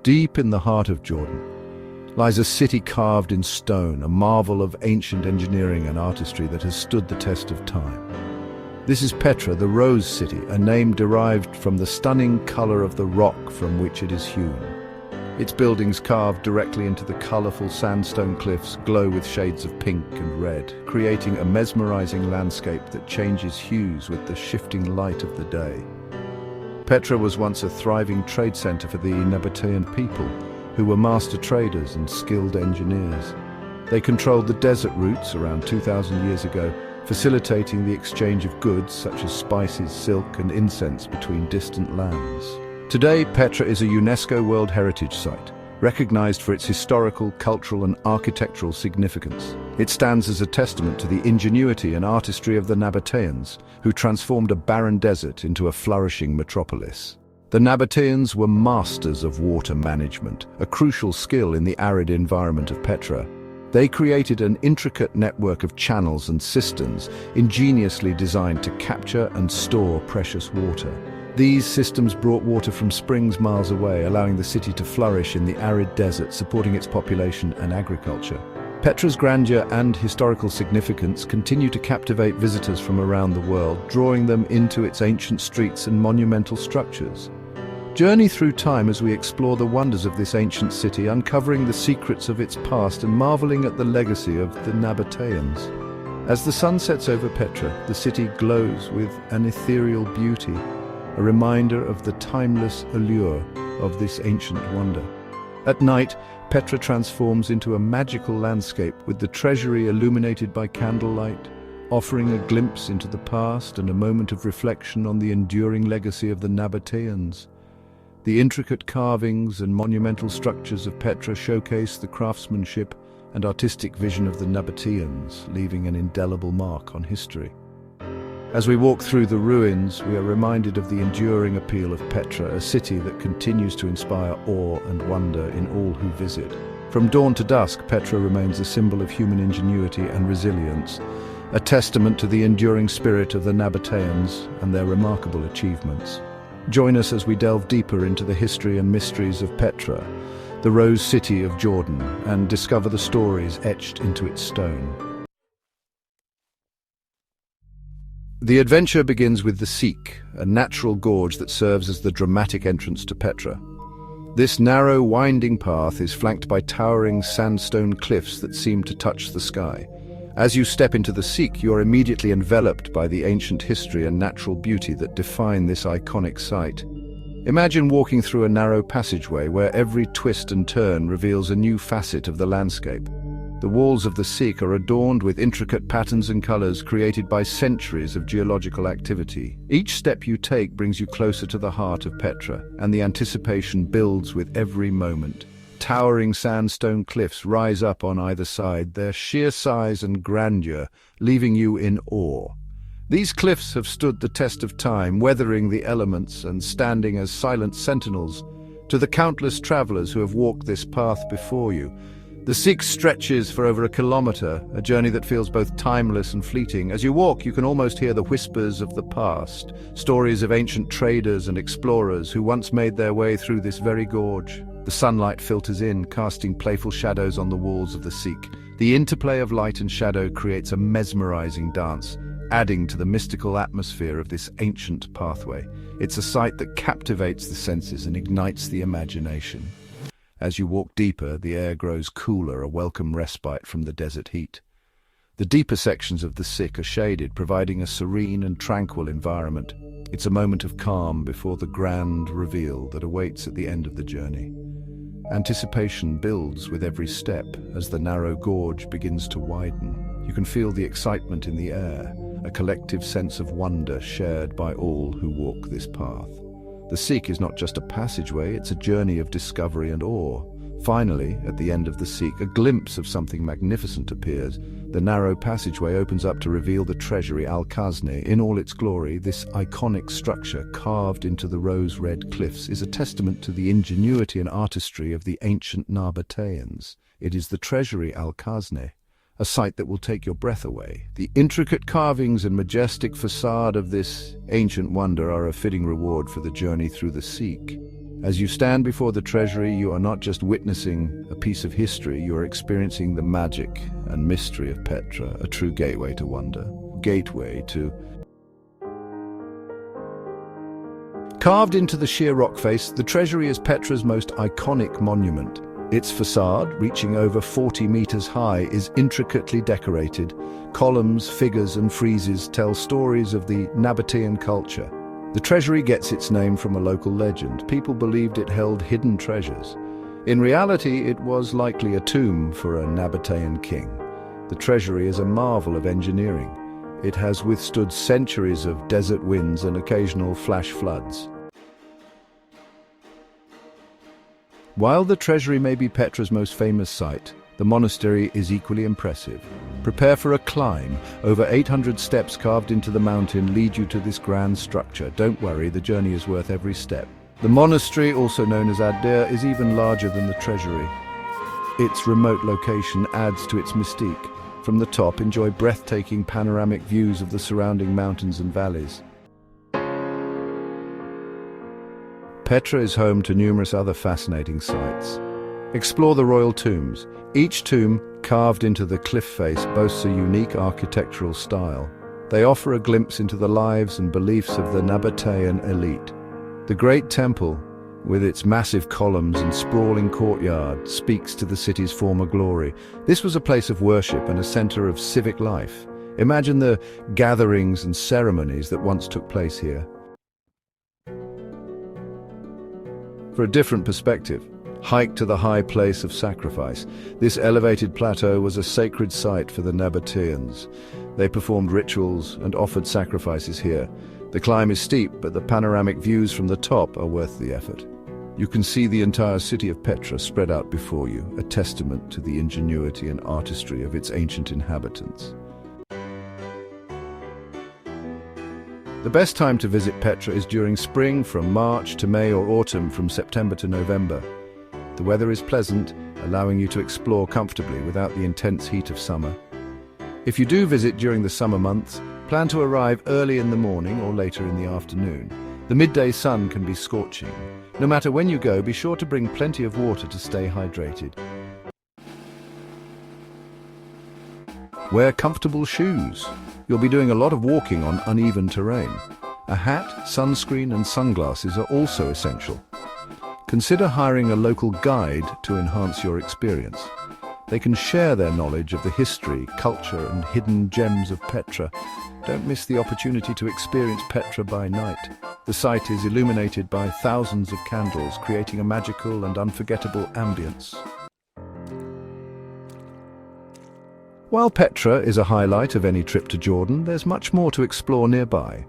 Deep in the heart of Jordan lies a city carved in stone, a marvel of ancient engineering and artistry that has stood the test of time. This is Petra, the Rose City, a name derived from the stunning color of the rock from which it is hewn. Its buildings carved directly into the colorful sandstone cliffs glow with shades of pink and red, creating a mesmerizing landscape that changes hues with the shifting light of the day. Petra was once a thriving trade center for the Nabatean people, who were master traders and skilled engineers. They controlled the desert routes around 2,000 years ago, facilitating the exchange of goods such as spices, silk, and incense between distant lands. Today, Petra is a UNESCO World Heritage Site, recognized for its historical, cultural, and architectural significance. It stands as a testament to the ingenuity and artistry of the Nabateans, who transformed a barren desert into a flourishing metropolis. The Nabateans were masters of water management, a crucial skill in the arid environment of Petra. They created an intricate network of channels and cisterns, ingeniously designed to capture and store precious water. These systems brought water from springs miles away, allowing the city to flourish in the arid desert, supporting its population and agriculture. Petra's grandeur and historical significance continue to captivate visitors from around the world, drawing them into its ancient streets and monumental structures. Journey through time as we explore the wonders of this ancient city, uncovering the secrets of its past and marveling at the legacy of the Nabateans. As the sun sets over Petra, the city glows with an ethereal beauty, a reminder of the timeless allure of this ancient wonder. At night, Petra transforms into a magical landscape with the treasury illuminated by candlelight, offering a glimpse into the past and a moment of reflection on the enduring legacy of the Nabateans. The intricate carvings and monumental structures of Petra showcase the craftsmanship and artistic vision of the Nabateans, leaving an indelible mark on history. As we walk through the ruins, we are reminded of the enduring appeal of Petra, a city that continues to inspire awe and wonder in all who visit. From dawn to dusk, Petra remains a symbol of human ingenuity and resilience, a testament to the enduring spirit of the Nabateans and their remarkable achievements. Join us as we delve deeper into the history and mysteries of Petra, the Rose City of Jordan, and discover the stories etched into its stone. The adventure begins with the Siq, a natural gorge that serves as the dramatic entrance to Petra. This narrow, winding path is flanked by towering sandstone cliffs that seem to touch the sky. As you step into the Siq, you are immediately enveloped by the ancient history and natural beauty that define this iconic site. Imagine walking through a narrow passageway where every twist and turn reveals a new facet of the landscape. The walls of the Siq are adorned with intricate patterns and colors created by centuries of geological activity. Each step you take brings you closer to the heart of Petra, and the anticipation builds with every moment. Towering sandstone cliffs rise up on either side, their sheer size and grandeur leaving you in awe. These cliffs have stood the test of time, weathering the elements and standing as silent sentinels to the countless travelers who have walked this path before you. The Siq stretches for over a kilometer, a journey that feels both timeless and fleeting. As you walk, you can almost hear the whispers of the past, stories of ancient traders and explorers who once made their way through this very gorge. The sunlight filters in, casting playful shadows on the walls of the Siq. The interplay of light and shadow creates a mesmerizing dance, adding to the mystical atmosphere of this ancient pathway. It's a sight that captivates the senses and ignites the imagination. As you walk deeper, the air grows cooler, a welcome respite from the desert heat. The deeper sections of the Siq are shaded, providing a serene and tranquil environment. It's a moment of calm before the grand reveal that awaits at the end of the journey. Anticipation builds with every step as the narrow gorge begins to widen. You can feel the excitement in the air, a collective sense of wonder shared by all who walk this path. The Siq is not just a passageway, it's a journey of discovery and awe. Finally, at the end of the Siq, a glimpse of something magnificent appears. The narrow passageway opens up to reveal the treasury Al-Khazneh in all its glory. This iconic structure, carved into the rose-red cliffs, is a testament to the ingenuity and artistry of the ancient Nabateans. It is the treasury Al-Khazneh, a sight that will take your breath away. The intricate carvings and majestic facade of this ancient wonder are a fitting reward for the journey through the Siq. As you stand before the treasury, you are not just witnessing a piece of history, you are experiencing the magic and mystery of Petra, a true gateway to wonder. Carved into the sheer rock face, the treasury is Petra's most iconic monument. Its facade, reaching over 40 meters high, is intricately decorated. Columns, figures, and friezes tell stories of the Nabatean culture. The treasury gets its name from a local legend. People believed it held hidden treasures. In reality, it was likely a tomb for a Nabatean king. The treasury is a marvel of engineering. It has withstood centuries of desert winds and occasional flash floods. While the treasury may be Petra's most famous site, the monastery is equally impressive. Prepare for a climb. Over 800 steps carved into the mountain lead you to this grand structure. Don't worry, the journey is worth every step. The monastery, also known as Adir, is even larger than the treasury. Its remote location adds to its mystique. From the top, enjoy breathtaking panoramic views of the surrounding mountains and valleys. Petra is home to numerous other fascinating sites. Explore the royal tombs. Each tomb, carved into the cliff face, boasts a unique architectural style. They offer a glimpse into the lives and beliefs of the Nabatean elite. The Great Temple, with its massive columns and sprawling courtyard, speaks to the city's former glory. This was a place of worship and a center of civic life. Imagine the gatherings and ceremonies that once took place here. For a different perspective, hike to the high place of sacrifice. This elevated plateau was a sacred site for the Nabateans. They performed rituals and offered sacrifices here. The climb is steep, but the panoramic views from the top are worth the effort. You can see the entire city of Petra spread out before you, a testament to the ingenuity and artistry of its ancient inhabitants. The best time to visit Petra is during spring from March to May, or autumn from September to November. The weather is pleasant, allowing you to explore comfortably without the intense heat of summer. If you do visit during the summer months, plan to arrive early in the morning or later in the afternoon. The midday sun can be scorching. No matter when you go, be sure to bring plenty of water to stay hydrated. Wear comfortable shoes. You'll be doing a lot of walking on uneven terrain. A hat, sunscreen, and sunglasses are also essential. Consider hiring a local guide to enhance your experience. They can share their knowledge of the history, culture, and hidden gems of Petra. Don't miss the opportunity to experience Petra by night. The site is illuminated by thousands of candles, creating a magical and unforgettable ambience. While Petra is a highlight of any trip to Jordan, there's much more to explore nearby.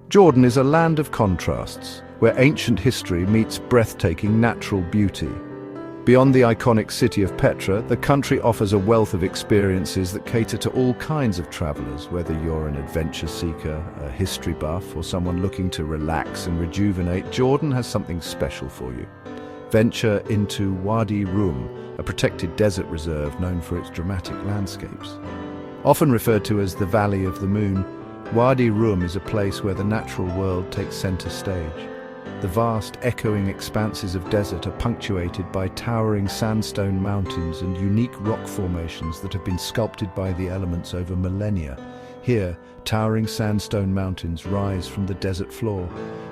Jordan is a land of contrasts, where ancient history meets breathtaking natural beauty. Beyond the iconic city of Petra, the country offers a wealth of experiences that cater to all kinds of travelers, whether you're an adventure seeker, a history buff, or someone looking to relax and rejuvenate. Jordan has something special for you. Venture into Wadi Rum, a protected desert reserve known for its dramatic landscapes. Often referred to as the Valley of the Moon, Wadi Rum is a place where the natural world takes center stage. The vast, echoing expanses of desert are punctuated by towering sandstone mountains and unique rock formations that have been sculpted by the elements over millennia. Here, towering sandstone mountains rise from the desert floor.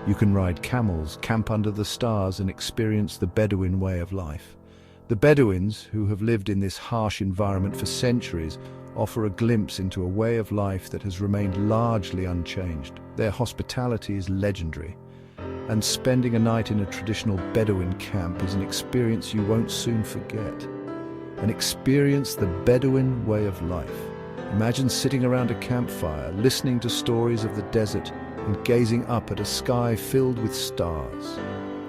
You can ride camels, camp under the stars, and experience the Bedouin way of life. The Bedouins, who have lived in this harsh environment for centuries, offer a glimpse into a way of life that has remained largely unchanged. Their hospitality is legendary, and spending a night in a traditional Bedouin camp is an experience you won't soon forget. Experience the Bedouin way of life. Imagine sitting around a campfire, listening to stories of the desert and gazing up at a sky filled with stars.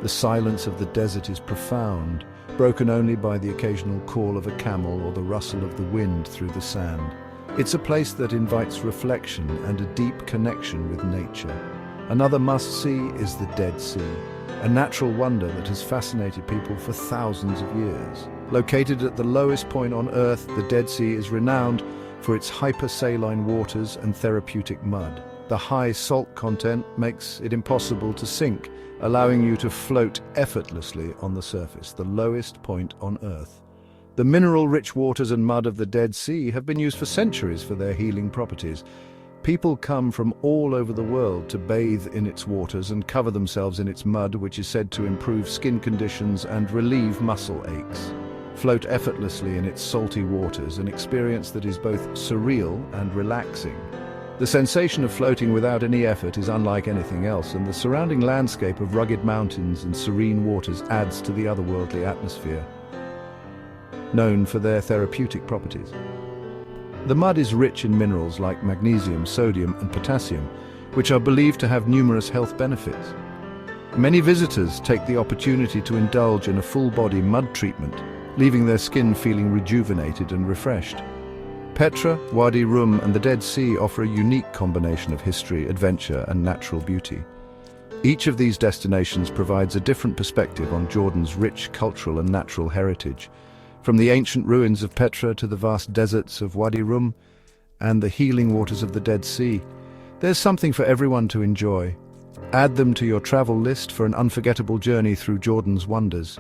The silence of the desert is profound, broken only by the occasional call of a camel or the rustle of the wind through the sand. It's a place that invites reflection and a deep connection with nature. Another must-see is the Dead Sea, a natural wonder that has fascinated people for thousands of years. Located at the lowest point on Earth, the Dead Sea is renowned for its hypersaline waters and therapeutic mud. The high salt content makes it impossible to sink, allowing you to float effortlessly on the surface, the lowest point on Earth. The mineral-rich waters and mud of the Dead Sea have been used for centuries for their healing properties. People come from all over the world to bathe in its waters and cover themselves in its mud, which is said to improve skin conditions and relieve muscle aches. Float effortlessly in its salty waters, an experience that is both surreal and relaxing. The sensation of floating without any effort is unlike anything else, and the surrounding landscape of rugged mountains and serene waters adds to the otherworldly atmosphere, known for their therapeutic properties. The mud is rich in minerals like magnesium, sodium, and potassium, which are believed to have numerous health benefits. Many visitors take the opportunity to indulge in a full-body mud treatment, leaving their skin feeling rejuvenated and refreshed. Petra, Wadi Rum, and the Dead Sea offer a unique combination of history, adventure, and natural beauty. Each of these destinations provides a different perspective on Jordan's rich cultural and natural heritage, from the ancient ruins of Petra to the vast deserts of Wadi Rum and the healing waters of the Dead Sea. There's something for everyone to enjoy. Add them to your travel list for an unforgettable journey through Jordan's wonders.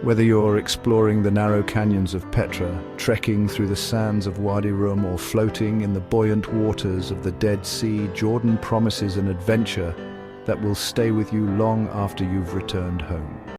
Whether you're exploring the narrow canyons of Petra, trekking through the sands of Wadi Rum, or floating in the buoyant waters of the Dead Sea, Jordan promises an adventure that will stay with you long after you've returned home.